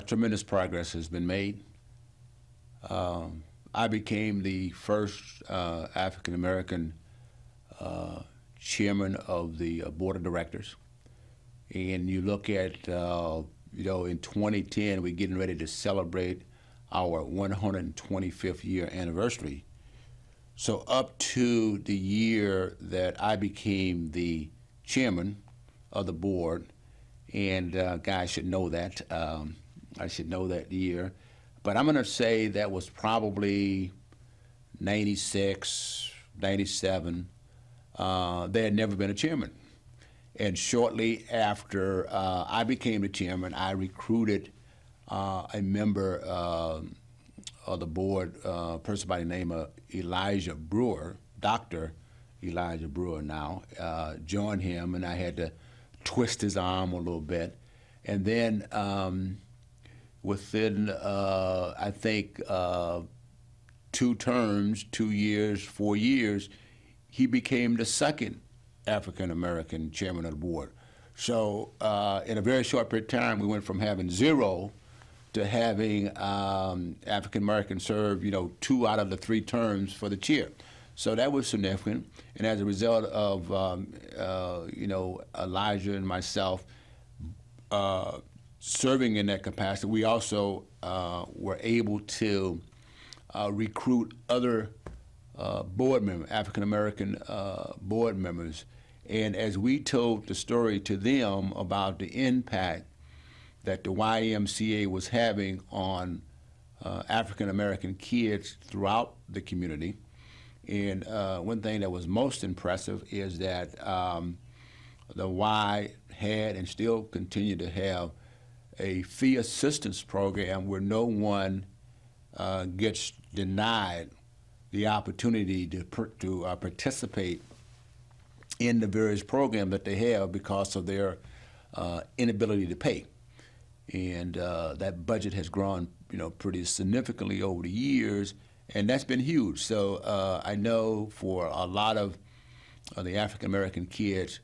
Tremendous progress has been made. I became the first African American chairman of the board of directors. And you look at, in 2010, we're getting ready to celebrate our 125th year anniversary. So up to the year that I became the chairman of the board, and guys should know that. I should know that year. But I'm going to say that was probably 96, 97. There had never been a chairman. And shortly after I became the chairman, I recruited a member of the board, a person by the name of Elijah Brewer, Dr. Elijah Brewer now, joined him, and I had to twist his arm a little bit. And then within, I think, 2 terms, 2 years, 4 years, he became the second African-American chairman of the board. So in a very short period of time, we went from having 0 to having African-Americans serve, 2 out of the 3 terms for the chair. So that was significant. And as a result of, Elijah and myself serving in that capacity, we also were able to recruit other board members, African-American board members. And as we told the story to them about the impact that the YMCA was having on African-American kids throughout the community, and one thing that was most impressive is that the Y had and still continue to have a fee assistance program where no one gets denied the opportunity to participate in the various programs that they have because of their inability to pay. And that budget has grown, pretty significantly over the years, and that's been huge. So I know for a lot of the African American kids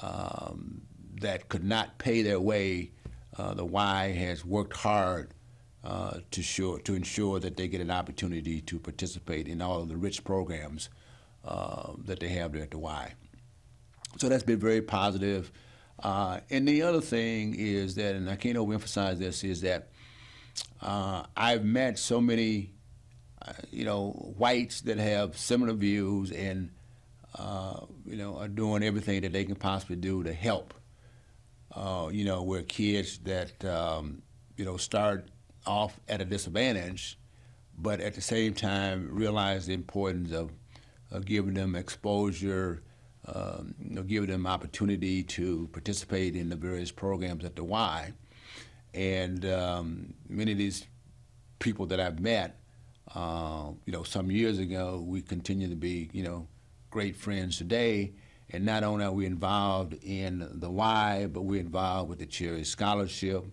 that could not pay their way, the Y has worked hard to ensure that they get an opportunity to participate in all of the rich programs that they have there at the Y. So that's been very positive. And the other thing is that, and I can't overemphasize this, is that I've met so many, whites that have similar views and, are doing everything that they can possibly do to help. Where kids that, start off at a disadvantage, but at the same time realize the importance of giving them exposure, giving them opportunity to participate in the various programs at the Y. And many of these people that I've met, some years ago, we continue to be, great friends today. And not only are we involved in the Y, but we're involved with the Cherry Scholarship,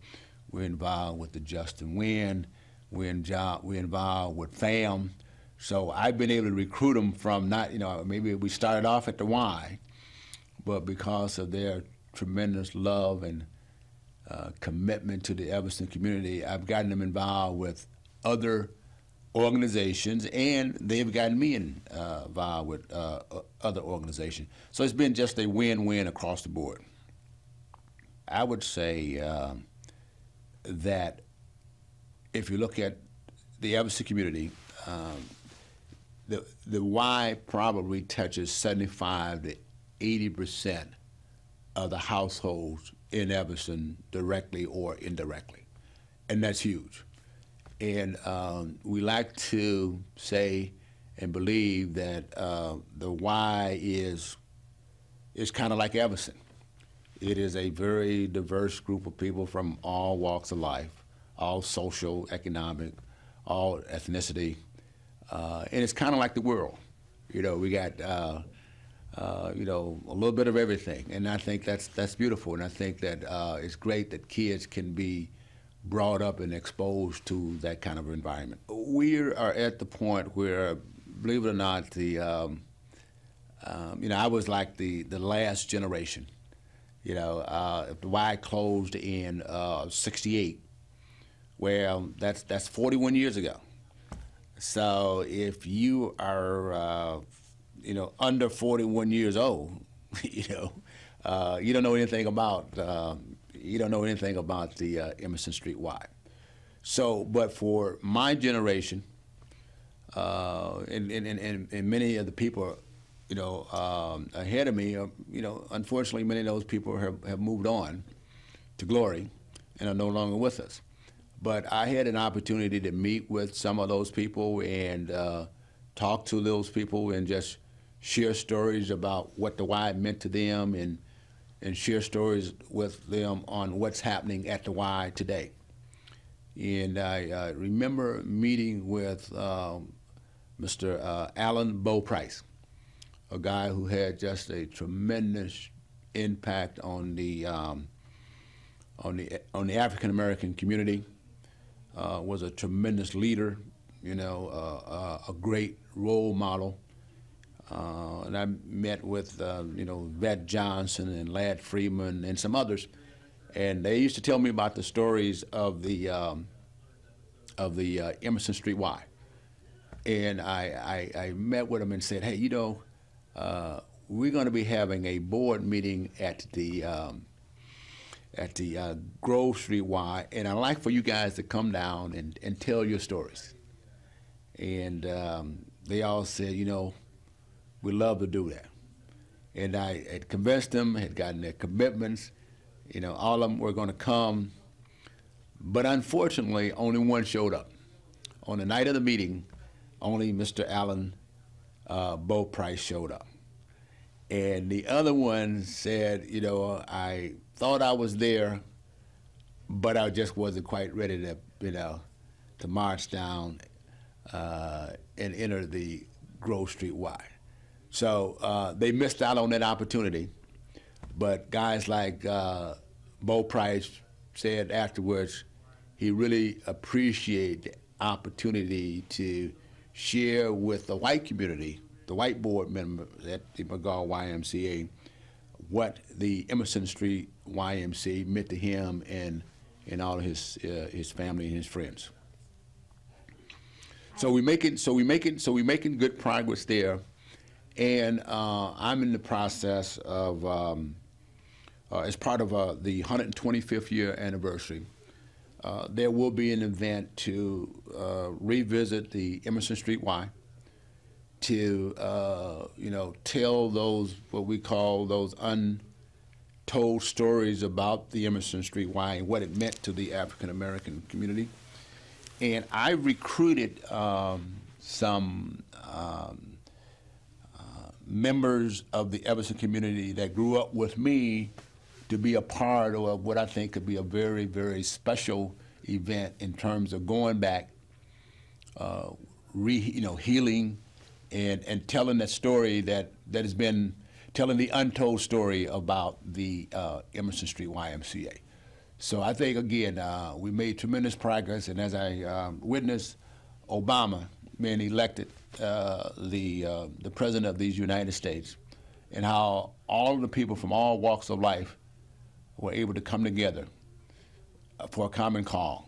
we're involved with the Justin Wynn, we're involved with FAM. So I've been able to recruit them from not, maybe we started off at the Y, but because of their tremendous love and commitment to the Evanston community, I've gotten them involved with other organizations, and they've gotten me involved with other organizations. So it's been just a win-win across the board. I would say that if you look at the Evanston community, the Y probably touches 75 to 80% of the households in Evanston directly or indirectly, and that's huge. And we like to say and believe that the Y is kind of like Evanston. It is a very diverse group of people from all walks of life, all social, economic, all ethnicity, and it's kind of like the world. We got a little bit of everything, and I think that's beautiful. And I think that it's great that kids can be brought up and exposed to that kind of environment. We are at the point where, believe it or not, I was like the last generation. If the Y closed in '68, Well, that's 41 years ago. So if you are, under 41 years old, you don't know anything about the Emerson Street Y. So, but for my generation, and many of the people, ahead of me, unfortunately, many of those people have moved on to glory and are no longer with us. But I had an opportunity to meet with some of those people and talk to those people and just share stories about what the Y meant to them and share stories with them on what's happening at the Y today. And I remember meeting with Mr. Alan Bo Price, a guy who had just a tremendous impact on the African American community. Was a tremendous leader, a great role model. And I met with Vet Johnson and Ladd Freeman and some others, and they used to tell me about the stories of the Emerson Street Y. And I met with them and said, hey, we're going to be having a board meeting at the Grove Street Y, and I'd like for you guys to come down and tell your stories. And they all said, we'd love to do that. And I had convinced them, had gotten their commitments, all of them were going to come. But unfortunately, only one showed up. On the night of the meeting, only Mr. Alan Bo Price showed up. And the other one said, I thought I was there, but I just wasn't quite ready to, to march down and enter the Grove Street Y. So they missed out on that opportunity. But guys like Bo Price said afterwards, he really appreciated the opportunity to share with the white community, the white board members at the McGaw YMCA, what the Emerson Street YMCA meant to him and all of his family and his friends. So we're making good progress there, and I'm in the process of as part of the 125th year anniversary. There will be an event to revisit the Emerson Street Y, to tell those what we call those untold stories about the Emerson Street Y and what it meant to the African American community. And I recruited some members of the Emerson community that grew up with me to be a part of what I think could be a very, very special event in terms of going back, healing, and telling that story that has been telling the untold story about the Emerson Street YMCA. So I think again we made tremendous progress, and as I witnessed Obama being elected the president of these United States, and how all of the people from all walks of life were able to come together for a common cause,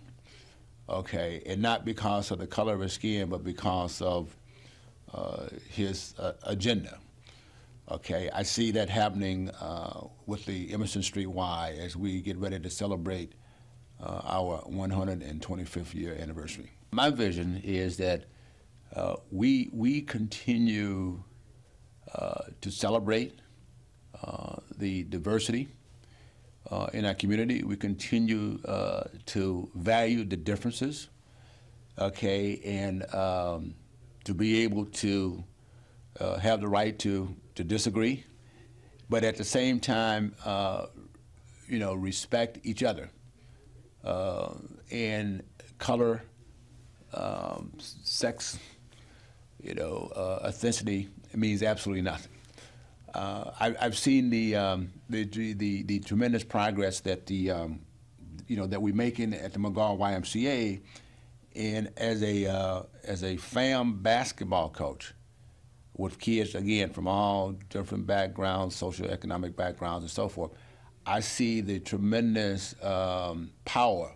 okay, and not because of the color of his skin, but because of his agenda. Okay, I see that happening with the Emerson Street Y as we get ready to celebrate our 125th year anniversary. My vision is that we continue to celebrate the diversity in our community. We continue to value the differences, okay, and to be able to have the right to disagree, but at the same time, respect each other. And color, sex, ethnicity means absolutely nothing. I've seen the tremendous progress that that we're making at the McGaw YMCA, and as a FAM basketball coach with kids again from all different backgrounds, socioeconomic backgrounds, and so forth, I see the tremendous power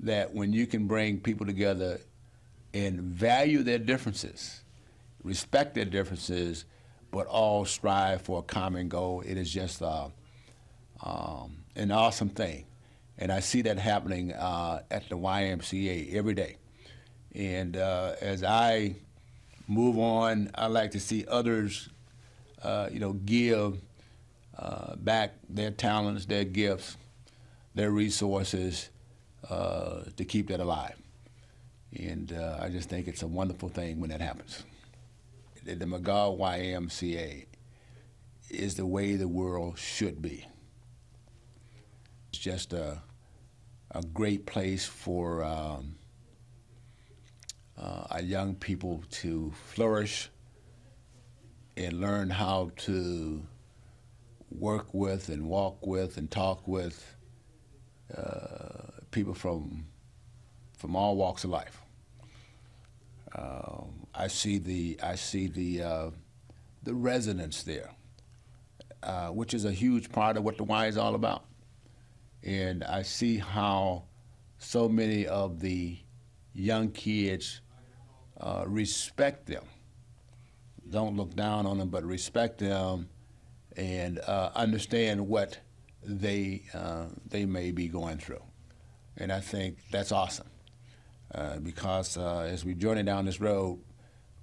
that when you can bring people together and value their differences, respect their differences, but all strive for a common goal, it is just an awesome thing. And I see that happening at the YMCA every day. And as I move on, I like to see others, give back their talents, their gifts, their resources to keep that alive. And I just think it's a wonderful thing when that happens. The McGaw YMCA is the way the world should be. It's just a great place for our young people to flourish and learn how to work with and walk with and talk with people from all walks of life. I see the residents there, which is a huge part of what the Y is all about. And I see how so many of the young kids respect them. Don't look down on them, but respect them and understand what they may be going through. And I think that's awesome because as we journey down this road,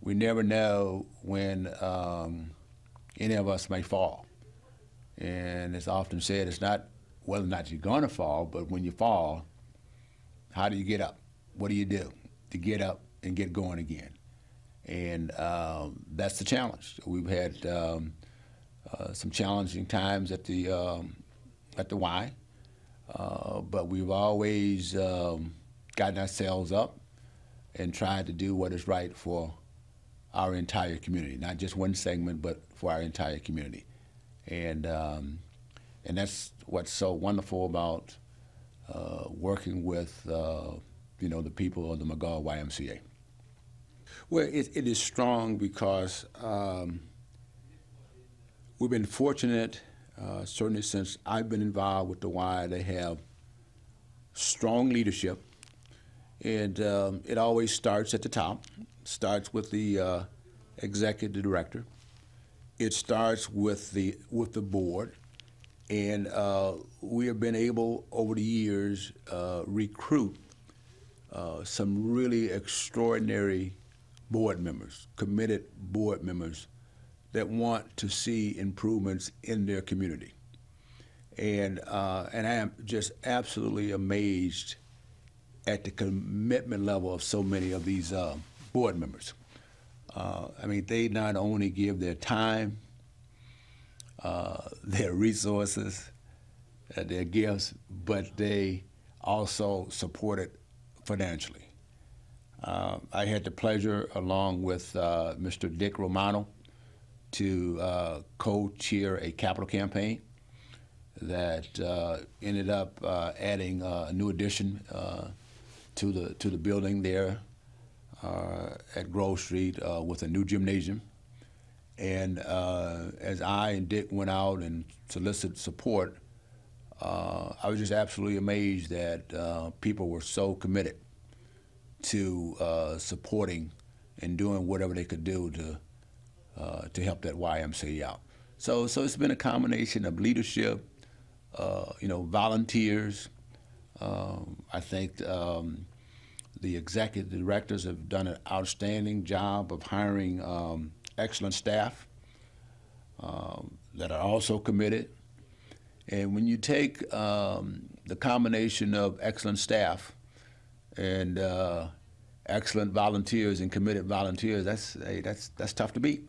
we never know when any of us may fall. And it's often said, it's not whether or not you're going to fall, but when you fall, how do you get up? What do you do to get up and get going again? And that's the challenge. We've had some challenging times at the Y, but we've always gotten ourselves up and tried to do what is right for our entire community, not just one segment, but for our entire community. And that's what's so wonderful about working with the people of the McGaw YMCA. Well, it is strong because we've been fortunate, certainly since I've been involved with the Y, they have strong leadership, and it always starts at the top. Starts with the executive director. It starts with the board, and we have been able over the years recruit some really extraordinary board members, committed board members that want to see improvements in their community. And I am just absolutely amazed at the commitment level of so many of these board members. I mean, they not only give their time, their resources, their gifts, but they also support it financially. I had the pleasure, along with Mr. Dick Romano, to co-chair a capital campaign that ended up adding a new addition to the building there at Grove Street with a new gymnasium. And as I and Dick went out and solicited support, I was just absolutely amazed that people were so committed to supporting and doing whatever they could do to help that YMCA out. So it's been a combination of leadership, volunteers. I think the executive directors have done an outstanding job of hiring excellent staff that are also committed. And when you take the combination of excellent staff and excellent volunteers and committed volunteers, that's tough to beat.